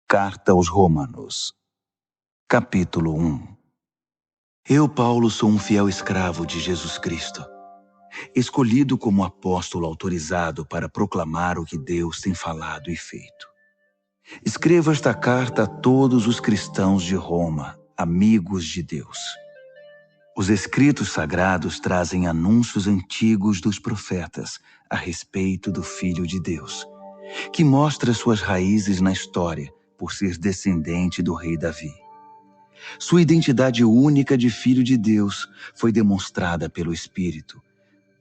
Carta aos Romanos, capítulo 1. Eu, Paulo, sou um fiel escravo de Jesus Cristo, escolhido como apóstolo autorizado para proclamar o que Deus tem falado e feito. Escrevo esta carta a todos os cristãos de Roma, amigos de Deus. Os escritos sagrados trazem anúncios antigos dos profetas a respeito do Filho de Deus, que mostra suas raízes na história por ser descendente do rei Davi. Sua identidade única de Filho de Deus foi demonstrada pelo Espírito,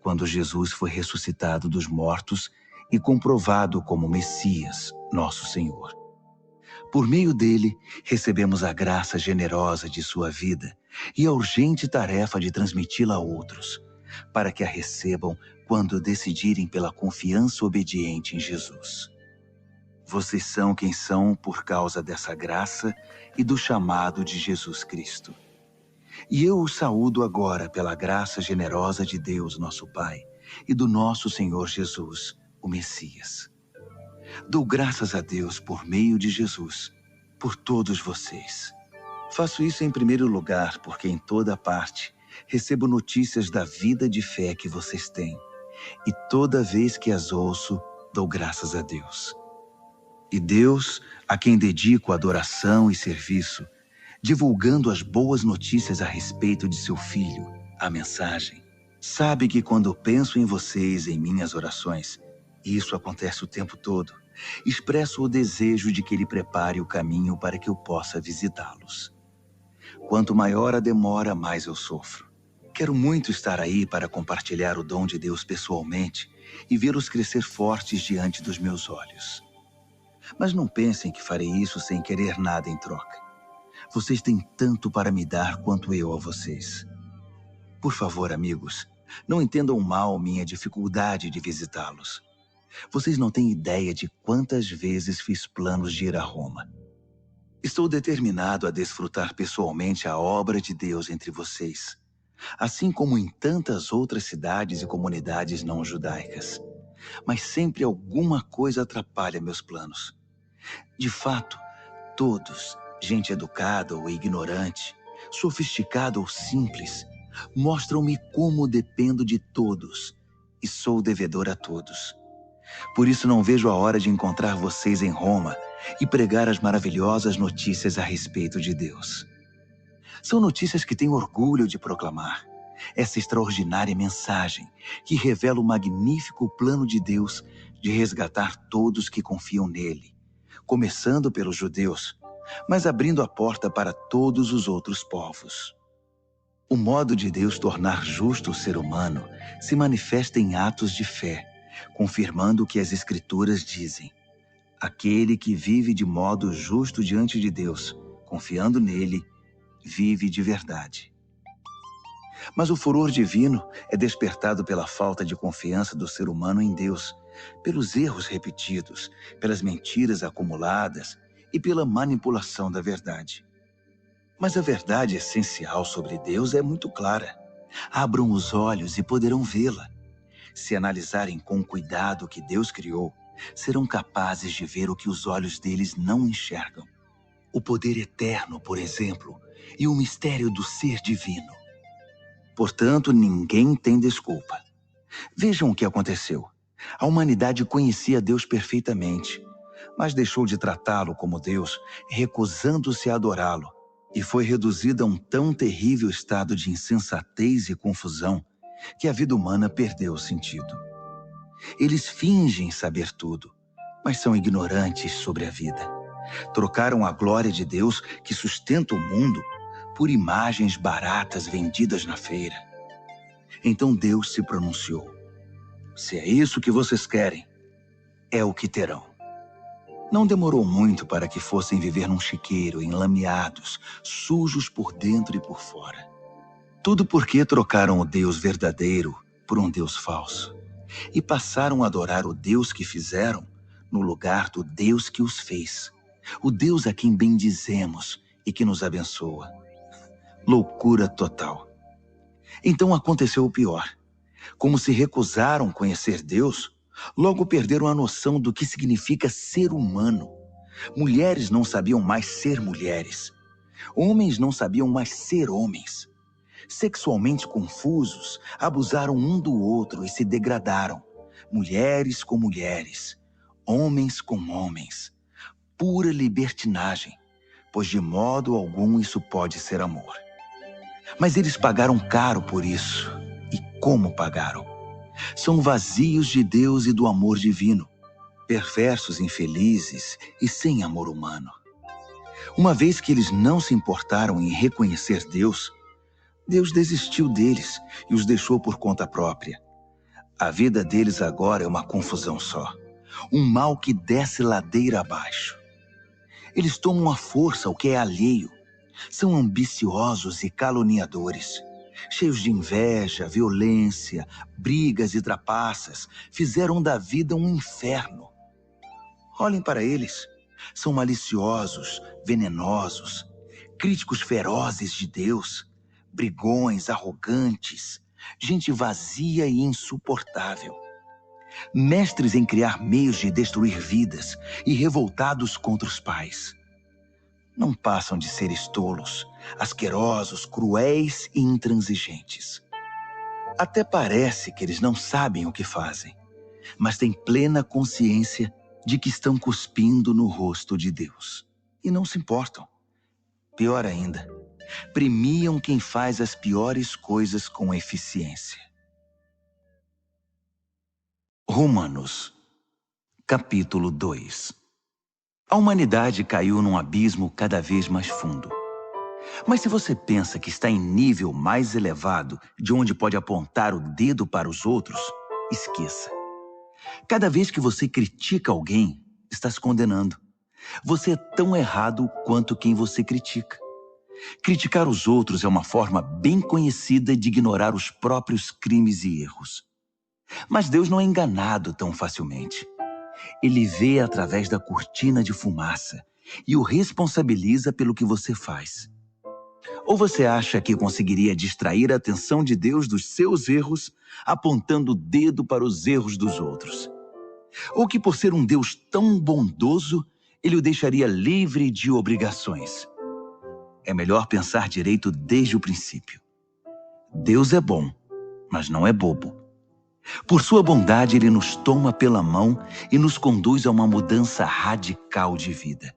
quando Jesus foi ressuscitado dos mortos e comprovado como Messias, nosso Senhor. Por meio dele, recebemos a graça generosa de sua vida e a urgente tarefa de transmiti-la a outros, para que a recebam quando decidirem pela confiança obediente em Jesus. Vocês são quem são por causa dessa graça e do chamado de Jesus Cristo. E eu os saúdo agora pela graça generosa de Deus, nosso Pai, e do nosso Senhor Jesus, o Messias. Dou graças a Deus por meio de Jesus, por todos vocês. Faço isso em primeiro lugar porque em toda parte recebo notícias da vida de fé que vocês têm, e toda vez que as ouço, dou graças a Deus. E Deus, a quem dedico adoração e serviço, divulgando as boas notícias a respeito de seu Filho, a mensagem, sabe que quando penso em vocês em minhas orações, e isso acontece o tempo todo, expresso o desejo de que Ele prepare o caminho para que eu possa visitá-los. Quanto maior a demora, mais eu sofro. Quero muito estar aí para compartilhar o dom de Deus pessoalmente e vê-los crescer fortes diante dos meus olhos. Mas não pensem que farei isso sem querer nada em troca. Vocês têm tanto para me dar quanto eu a vocês. Por favor, amigos, não entendam mal minha dificuldade de visitá-los. Vocês não têm ideia de quantas vezes fiz planos de ir a Roma. Estou determinado a desfrutar pessoalmente a obra de Deus entre vocês, assim como em tantas outras cidades e comunidades não judaicas. Mas sempre alguma coisa atrapalha meus planos. De fato, todos, gente educada ou ignorante, sofisticada ou simples, mostram-me como dependo de todos e sou devedor a todos. Por isso não vejo a hora de encontrar vocês em Roma e pregar as maravilhosas notícias a respeito de Deus. São notícias que tenho orgulho de proclamar. Essa extraordinária mensagem que revela o magnífico plano de Deus de resgatar todos que confiam nele, começando pelos judeus, mas abrindo a porta para todos os outros povos. O modo de Deus tornar justo o ser humano se manifesta em atos de fé, confirmando o que as Escrituras dizem. Aquele que vive de modo justo diante de Deus, confiando nele, vive de verdade. Mas o furor divino é despertado pela falta de confiança do ser humano em Deus, pelos erros repetidos, pelas mentiras acumuladas e pela manipulação da verdade. Mas a verdade essencial sobre Deus é muito clara. Abram os olhos e poderão vê-la. Se analisarem com cuidado o que Deus criou, serão capazes de ver o que os olhos deles não enxergam. O poder eterno, por exemplo, e o mistério do ser divino. Portanto, ninguém tem desculpa. Vejam o que aconteceu. A humanidade conhecia Deus perfeitamente, mas deixou de tratá-lo como Deus, recusando-se a adorá-lo, e foi reduzida a um tão terrível estado de insensatez e confusão que a vida humana perdeu o sentido. Eles fingem saber tudo, mas são ignorantes sobre a vida. Trocaram a glória de Deus que sustenta o mundo por imagens baratas vendidas na feira. Então Deus se pronunciou. Se é isso que vocês querem, é o que terão. Não demorou muito para que fossem viver num chiqueiro, enlameados, sujos por dentro e por fora. Tudo porque trocaram o Deus verdadeiro por um Deus falso e passaram a adorar o Deus que fizeram no lugar do Deus que os fez, o Deus a quem bendizemos e que nos abençoa. Loucura total. Então aconteceu o pior. Como se recusaram conhecer Deus, logo perderam a noção do que significa ser humano, Mulheres não sabiam mais ser mulheres. Homens não sabiam mais ser homens. Sexualmente confusos, abusaram um do outro e se degradaram. Mulheres com mulheres, homens com homens. Pura libertinagem, pois de modo algum isso pode ser amor. Mas eles pagaram caro por isso. E como pagaram? São vazios de Deus e do amor divino, perversos, infelizes e sem amor humano. Uma vez que eles não se importaram em reconhecer Deus, Deus desistiu deles e os deixou por conta própria. A vida deles agora é uma confusão só, um mal que desce ladeira abaixo. Eles tomam à força o que é alheio, são ambiciosos e caluniadores, cheios de inveja, violência, brigas e trapaças, fizeram da vida um inferno. Olhem para eles, são maliciosos, venenosos, críticos ferozes de Deus, brigões, arrogantes, gente vazia e insuportável. Mestres em criar meios de destruir vidas e revoltados contra os pais. Não passam de seres tolos, asquerosos, cruéis e intransigentes. Até parece que eles não sabem o que fazem, mas têm plena consciência de que estão cuspindo no rosto de Deus. E não se importam. Pior ainda, premiam quem faz as piores coisas com eficiência. Romanos, capítulo 2. A humanidade caiu num abismo cada vez mais fundo. Mas se você pensa que está em nível mais elevado, de onde pode apontar o dedo para os outros, esqueça. Cada vez que você critica alguém, está se condenando. Você é tão errado quanto quem você critica. Criticar os outros é uma forma bem conhecida de ignorar os próprios crimes e erros. Mas Deus não é enganado tão facilmente. Ele vê através da cortina de fumaça e o responsabiliza pelo que você faz. Ou você acha que conseguiria distrair a atenção de Deus dos seus erros, apontando o dedo para os erros dos outros? Ou que por ser um Deus tão bondoso, ele o deixaria livre de obrigações? É melhor pensar direito desde o princípio. Deus é bom, mas não é bobo. Por sua bondade, ele nos toma pela mão e nos conduz a uma mudança radical de vida.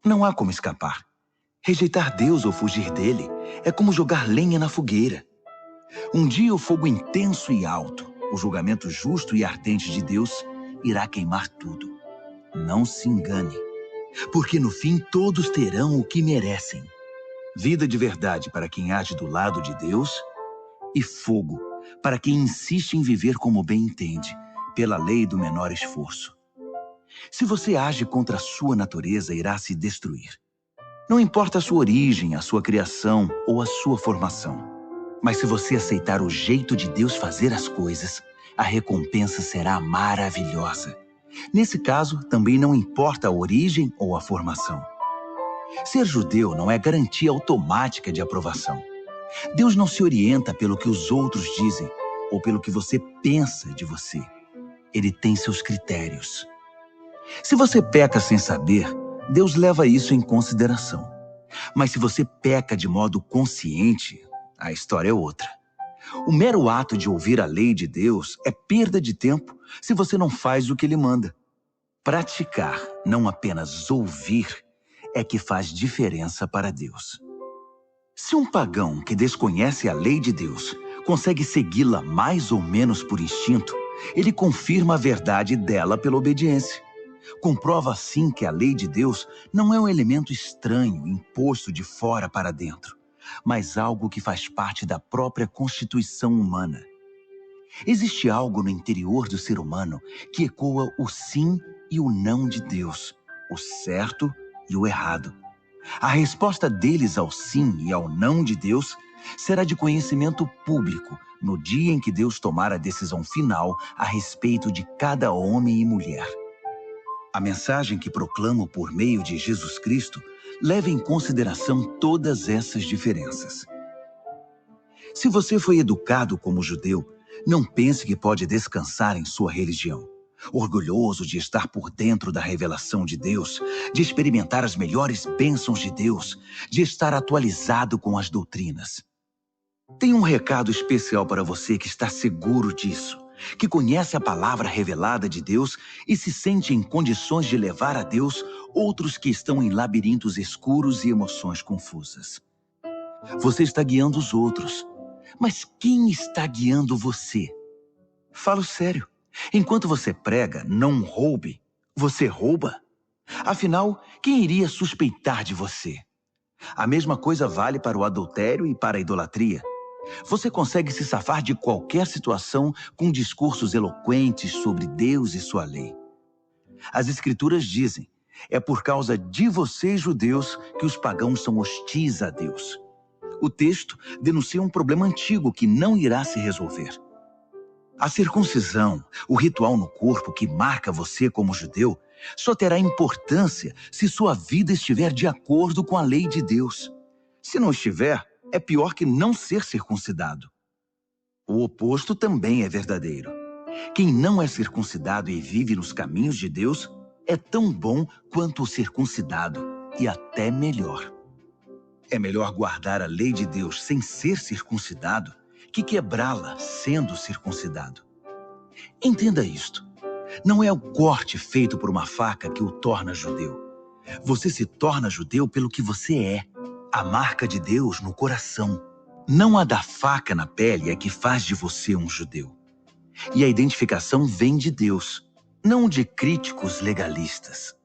Não há como escapar. Rejeitar Deus ou fugir dele é como jogar lenha na fogueira. Um dia o fogo intenso e alto, o julgamento justo e ardente de Deus, irá queimar tudo. Não se engane, porque no fim todos terão o que merecem. Vida de verdade para quem age do lado de Deus e fogo para quem insiste em viver como bem entende, pela lei do menor esforço. Se você age contra a sua natureza, irá se destruir. Não importa a sua origem, a sua criação ou a sua formação. Mas se você aceitar o jeito de Deus fazer as coisas, a recompensa será maravilhosa. Nesse caso, também não importa a origem ou a formação. Ser judeu não é garantia automática de aprovação. Deus não se orienta pelo que os outros dizem ou pelo que você pensa de você. Ele tem seus critérios. Se você peca sem saber, Deus leva isso em consideração. Mas se você peca de modo consciente, a história é outra. O mero ato de ouvir a lei de Deus é perda de tempo se você não faz o que Ele manda. Praticar, não apenas ouvir, é que faz diferença para Deus. Se um pagão que desconhece a lei de Deus consegue segui-la mais ou menos por instinto, ele confirma a verdade dela pela obediência. Comprova assim que a lei de Deus não é um elemento estranho, imposto de fora para dentro, mas algo que faz parte da própria constituição humana. Existe algo no interior do ser humano que ecoa o sim e o não de Deus, o certo e o errado. A resposta deles ao sim e ao não de Deus será de conhecimento público no dia em que Deus tomar a decisão final a respeito de cada homem e mulher. A mensagem que proclamo por meio de Jesus Cristo leva em consideração todas essas diferenças. Se você foi educado como judeu, não pense que pode descansar em sua religião. orgulhoso de estar por dentro da revelação de Deus, de experimentar as melhores bênçãos de Deus, de estar atualizado com as doutrinas. Tenho um recado especial para você que está seguro disso, que conhece a palavra revelada de Deus e se sente em condições de levar a Deus outros que estão em labirintos escuros e emoções confusas. Você está guiando os outros, mas quem está guiando você? Falo sério. Enquanto você prega, não roube, você rouba? Afinal, quem iria suspeitar de você? A mesma coisa vale para o adultério e para a idolatria. Você consegue se safar de qualquer situação com discursos eloquentes sobre Deus e sua lei. As Escrituras dizem, é por causa de vocês, judeus, que os pagãos são hostis a Deus. O texto denuncia um problema antigo que não irá se resolver. A circuncisão, o ritual no corpo que marca você como judeu, só terá importância se sua vida estiver de acordo com a lei de Deus. Se não estiver, é pior que não ser circuncidado. O oposto também é verdadeiro. Quem não é circuncidado e vive nos caminhos de Deus é tão bom quanto o circuncidado, e até melhor. É melhor guardar a lei de Deus sem ser circuncidado que quebrá-la sendo circuncidado. Entenda isto. Não é o corte feito por uma faca que o torna judeu. Você se torna judeu pelo que você é. A marca de Deus no coração. Não a da faca na pele é que faz de você um judeu. E a identificação vem de Deus, não de críticos legalistas.